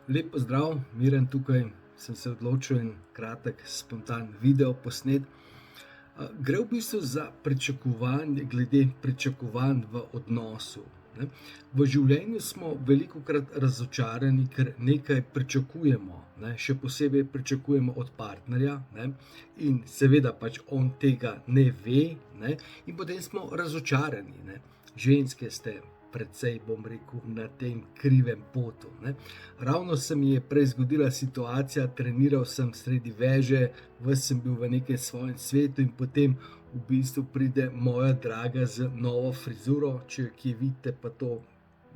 Lep pozdrav, Miren tukaj, sem se odločil en kratek, spontan video posnet. Gre v bistvu za pričakovanje, glede pričakovanj v odnosu. Ne. V življenju smo velikokrat razočarani, ker nekaj pričakujemo, ne. Še posebej pričakujemo od partnerja, ne. In seveda pač on tega ne ve, ne. In potem smo razočarani, ne. Ženske ste precej, bom rekel, na tem krivem potu, ne. Ravno se mi je prej zgodila situacija, treniral sem sredi veže, ves sem bil v nekem svojem svetu in potem v bistvu pride moja draga z novo frizuro, če jo kje vidite, pa to,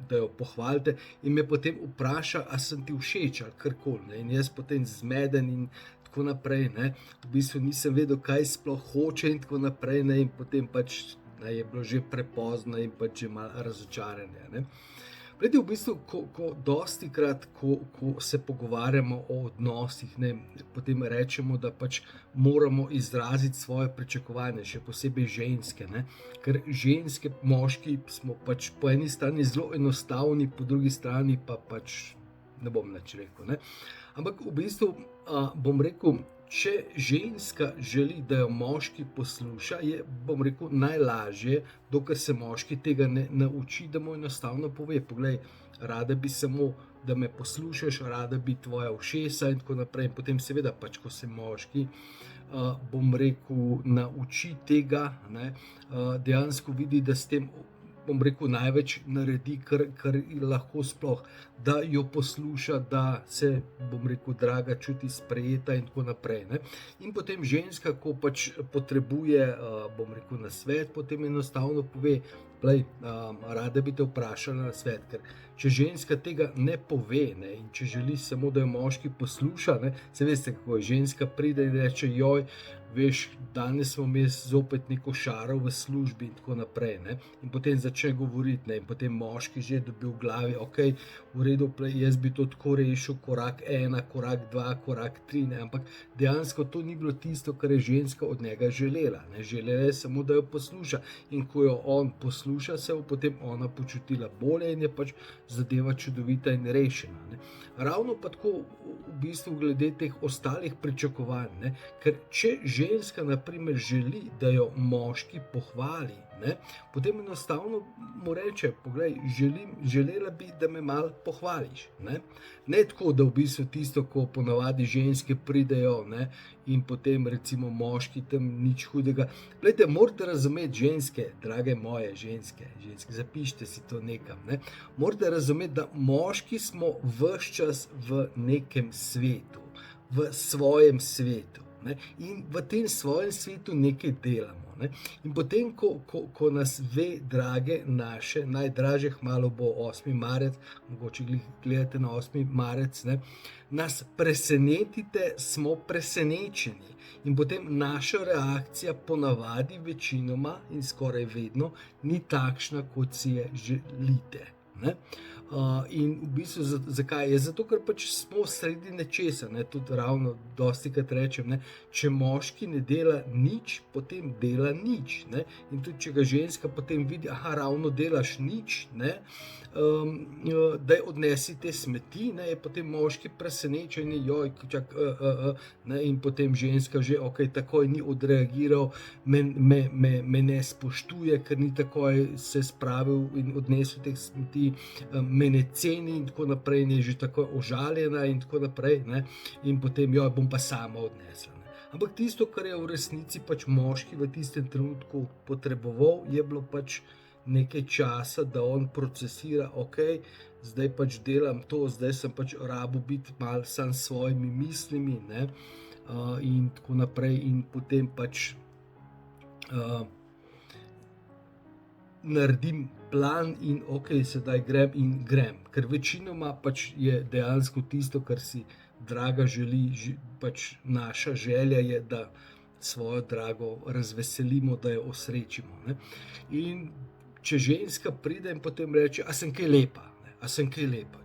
da jo pohvalite, in me potem vpraša, a sem ti všeč ali karkoli, ne. In jaz potem zmeden in tako naprej, ne. V bistvu nisem vedel, kaj sploh hoče in tako naprej, ne, in potem pač je bilo že prepozno in pač že malo razočaranje, ne. Glejte, v bistvu, dostikrat, ko se pogovarjamo o odnosih, ne, potem rečemo, da pač moramo izraziti svoje pričakovanje, še posebej ženske, ne. Ker ženske, moški smo pač po eni strani zelo enostavni, po drugi strani pa pač ne bom nič rekel, ne. Ampak v bistvu, bom rekel, če ženska želi, da jo moški posluša, je, bom rekel, najlažje, dokler se moški tega ne nauči, da mu enostavno pove: "Poglej, rada bi samo, da me poslušaš, rada bi tvoja ušesa," in tako naprej. In potem seveda pač, ko se moški, bom rekel, nauči tega, ne, dejansko vidi, da s tem, bom rekel, največ naredi, kar lahko sploh, da jo posluša, da se, bom rekel, draga čuti sprejeta in tako naprej, ne. In potem ženska, ko pač potrebuje, bom rekel, nasvet, potem enostavno pove: "Glej, rada bi te vprašala nasvet," ker če ženska tega ne pove, ne, in če želi samo, da jo moški posluša, ne, saj veste, kako je, ženska pride in reče: "Joj, veš, danes smo imeli zopet neko šaro v službi," in tako naprej, ne. In potem začne govoriti, ne, in potem moški že dobi v glavi: "Okej, v redu, jaz bi to tako rešil, korak 1, korak 2, korak 3," ne, ampak dejansko to ni bilo tisto, kar je ženska od njega želela, ne. Želela je samo, da jo posluša, in ko jo on posluša, se bo potem ona počutila bolje in je pač zadeva čudovita in rešena, ne. Ravno pa tako v bistvu glede teh ostalih pričakovanj, ne, ker če ženska na primer želi, da jo moški pohvali, ne, potem enostavno mu reče: "Poglej, želela bi, da me malo pohvališ," ne. Ne tako, da v bistvu tisto, ko ponavadi ženske pridejo, ne, in potem recimo moški tam nič hudega. Glejte, morate razumeti, ženske, drage moje ženske, zapišite si to nekam, ne. Morate razumeti, da moški smo ves čas v nekem svetu, v svojem svetu, ne, in v tem svojem svetu nekaj delamo, ne. In potem, ko nas ve, drage naše, najdražje, kmalu bo 8. marec, mogoče glih gledate na 8. marec, ne, nas presenetite, smo presenečeni. In potem naša reakcija ponavadi, večinoma in skoraj vedno ni takšna, kot si je želite, ne. In v bistvu zakaj? Je zato, ker pač smo sredi nečesa, ne, tudi ravno dostikrat rečem, ne, če moški ne dela nič, potem dela nič, ne. In tudi če ga ženska potem vidi: ravno delaš nič, ne, daj odnesi te smeti, ne, je potem moški presenečen: "Joj, ne," in potem ženska že, okej, takoj ni odreagiral, me ne spoštuje, ker ni takoj se spravil in odnesel teh smeti, me ne ceni in tako naprej, in je že takoj užaljena in tako naprej, ne. In potem: "Joj, bom pa sama odnesla," ne. Ampak tisto, kar je v resnici pač moški v tistem trenutku potreboval, je bilo pač nekaj časa, da on procesira: "Okej, zdaj pač delam to, zdaj sem pač rabil biti malo sam s svojimi mislimi," ne, in tako naprej, in potem pač, naredim plan in okej, sedaj grem. Ker večinoma pač je dejansko tisto, kar si draga želi, pač naša želja je, da svojo drago razveselimo, da jo osrečimo, ne. In če ženska pride in potem reče: "A sem kaj lepa, ne, a sem kaj lepa?"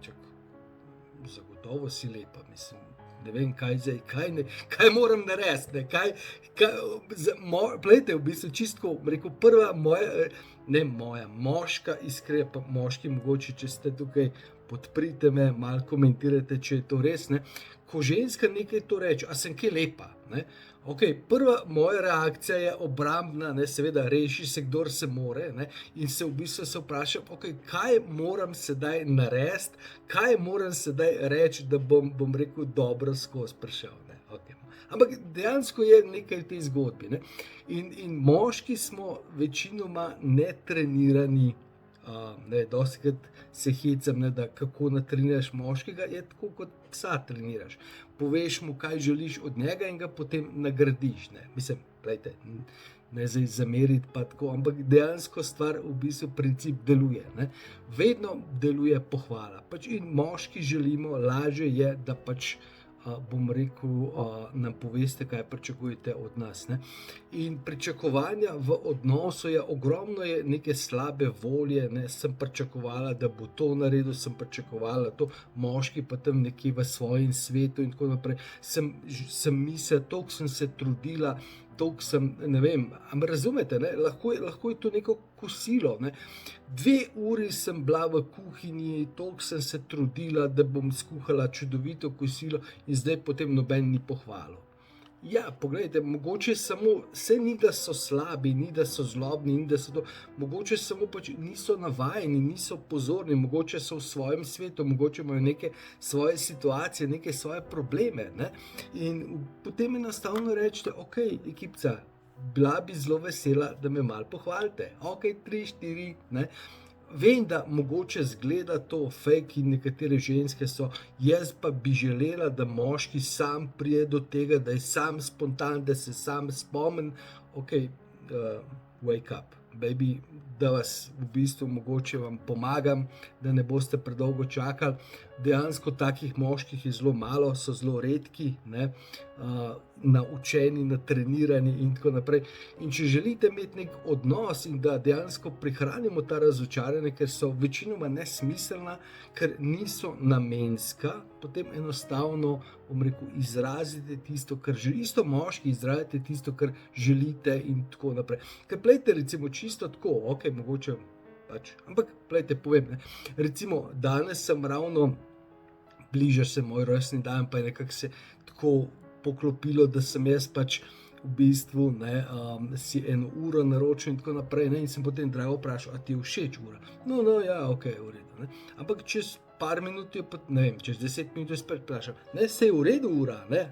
Zagotovo si lepa, mislim, ne vem, kaj zdaj, kaj moram narediti, ne, glejte, v bistvu čisto tako, bom rekel, prva moja, ne moja moška iskra, pa moški, mogoče, če ste tukaj, podprite me, malo komentirajte, če je to res, ne. Ko ženska nekaj to reče, a sem kaj lepa, ne. Okay, prva moja reakcija je obrambna, ne, seveda reši se, kdor se more, ne, in se v bistvu se vprašam, okay, kaj moram sedaj narediti, kaj moram sedaj reči, da bom rekel, dobro skozi prišel. Ne, okay. Ampak dejansko je nekaj v tej zgodbi. Ne. In moški smo večinoma netrenirani. Dostikrat se hecam, ne, da kako natreniraš moškega, je tako kot psa treniraš. Poveš mu, kaj želiš od njega in ga potem nagradiš. Ne. Mislim, glejte, ne zdaj zameriti pa tako, ampak dejansko stvar v bistvu princip deluje. Ne. Vedno deluje pohvala. Pač in moški želimo, lažje je, da pač bom rekel, nam poveste, kaj pričakujete od nas. Ne? In pričakovanja v odnosu je ogromno, je neke slabe volje, ne? Sem pričakovala, da bo to naredil, sem pričakovala to, moški pa tam nekje v svojem svetu in tako naprej. Sem mislila, toliko sem se trudila, toliko sem, ne vem, ampak razumete, ne? Lahko je to neko kosilo. Ne? 2 uri sem bila v kuhinji, toliko sem se trudila, da bom skuhala čudovito kosilo in zdaj potem noben ni pohvalil. Ja, poglejte, mogoče samo, vse ni, da so slabi, ni, da so zlobni, ni, da so to, mogoče samo pač niso navajeni, niso pozorni, mogoče so v svojem svetu, mogoče imajo neke svoje situacije, neke svoje probleme. Ne? In potem enostavno rečete, ok, ekipca, bila bi zelo vesela, da me malo pohvalite. Ok, 3, 4, ne. Vem, da mogoče zgleda to fake in nekatere ženske so, jaz pa bi želela, da moški sam prije do tega, da je sam spontan, da se sam spomni, ok, wake up, baby, da vas v bistvu mogoče vam pomagam, da ne boste predolgo čakali. Dejansko takih moških je zelo malo, so zelo redki, ne, naučeni, natrenirani in tako naprej. In če želite imeti nek odnos in da dejansko prihranimo ta razočaranje, ker so večinoma nesmiselna, ker niso namenska, potem enostavno, bom rekel, izrazite tisto, kar želite, isto moški izrazite tisto, kar želite in tako naprej. Ker plejte, recimo, čisto tako, ok, mogoče pač, ampak plejte, povem, ne, recimo, danes sem ravno, bliža se moj rojstni dan, pa je nekako se tako poklopilo, da sem jaz pač v bistvu, ne, si 1 uro naročil in tako naprej, ne, in sem potem drago vprašal, a ti je všeč ura? No, ja, ok, v redu, ne. Ampak čez par minut je, ne vem, čez 10 minut je spet vprašal, ne, se je v redu ura, ne.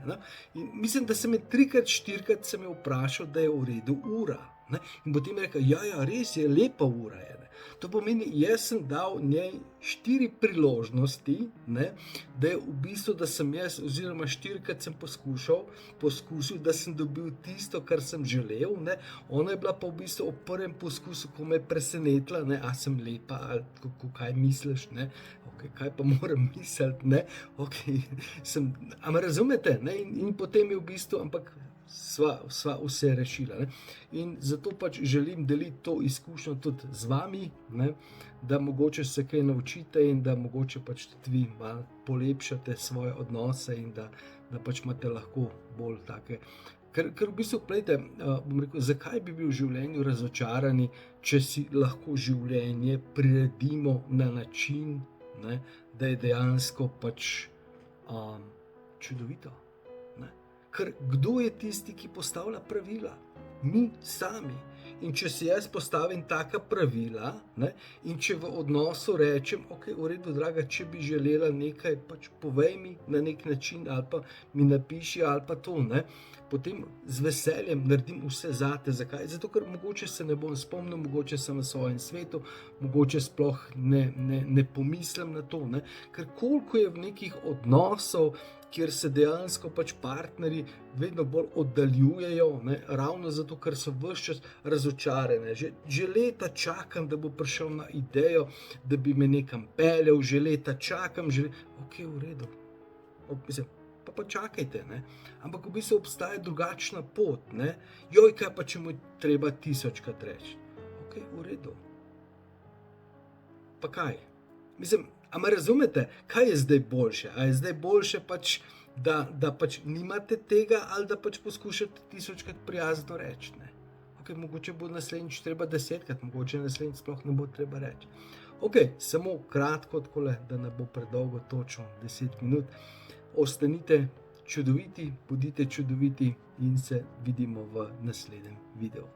In mislim, da sem je 3-krat, 4-krat sem je vprašal, da je v redu ura, ne. In potem je rekel, ja, res je, lepa ura je, ne. To pomeni, jaz sem dal njej 4 priložnosti, ne, da je v bistvu, da sem jaz, oziroma 4-krat sem poskusil, da sem dobil tisto, kar sem želel, ne. Ona je bila pa v bistvu v prvem poskusu, ko me je presenetila, ne, a sem lepa, ali kaj misliš, ne, ok, kaj pa moram misliti, ne, ok, ampak razumete, ne, in potem je v bistvu, ampak sva vse rešila. Ne? In zato pač želim deliti to izkušnjo tudi z vami, ne? Da mogoče se kaj naučite in da mogoče pač tudi vi malo polepšate svoje odnose in da pač imate lahko bolj take. Ker v bistvu, plejte, bom rekel, zakaj bi bil v življenju razočarani, če si lahko življenje priredimo na način, ne? Da je dejansko pač čudovito. Ker kdo je tisti, ki postavlja pravila? Mi sami. In če si jaz postavim taka pravila, ne, in če v odnosu rečem, ok, v redu, draga, če bi želela nekaj, pač povej mi na nek način, ali pa mi napiši, ali pa to, ne, potem z veseljem naredim vse zate. Zakaj? Zato, ker mogoče se ne bom spomnil, mogoče sem v svojem svetu, mogoče sploh ne pomislim na to, ne, ker koliko je v nekih odnosov, kjer se dejansko pač partnerji vedno bolj oddaljujejo, ne, ravno zato, ker so ves čas razočarane. Že leta čakam, da bo prišel na idejo, da bi me nekam peljal, že leta čakam, ok, v redu, mislim, pa čakajte, ne. Ampak v bistvu obstaja drugačna pot, ne. Joj, kaj pa, če mu treba 1000-krat reči. Ok, v redu. Pa kaj? Mislim, ampak razumete, kaj je zdaj boljše? A je zdaj boljše pač, da pač nimate tega, ali da pač poskušate 1000-krat prijazno reči, ne? Ok, tukaj mogoče bo naslednjič treba 10krat, mogoče naslednjič sploh ne bo treba reči. Ok, samo kratko takole, da ne bo predolgo, točno 10 minut. Ostanite čudoviti, bodite čudoviti in se vidimo v naslednjem videu.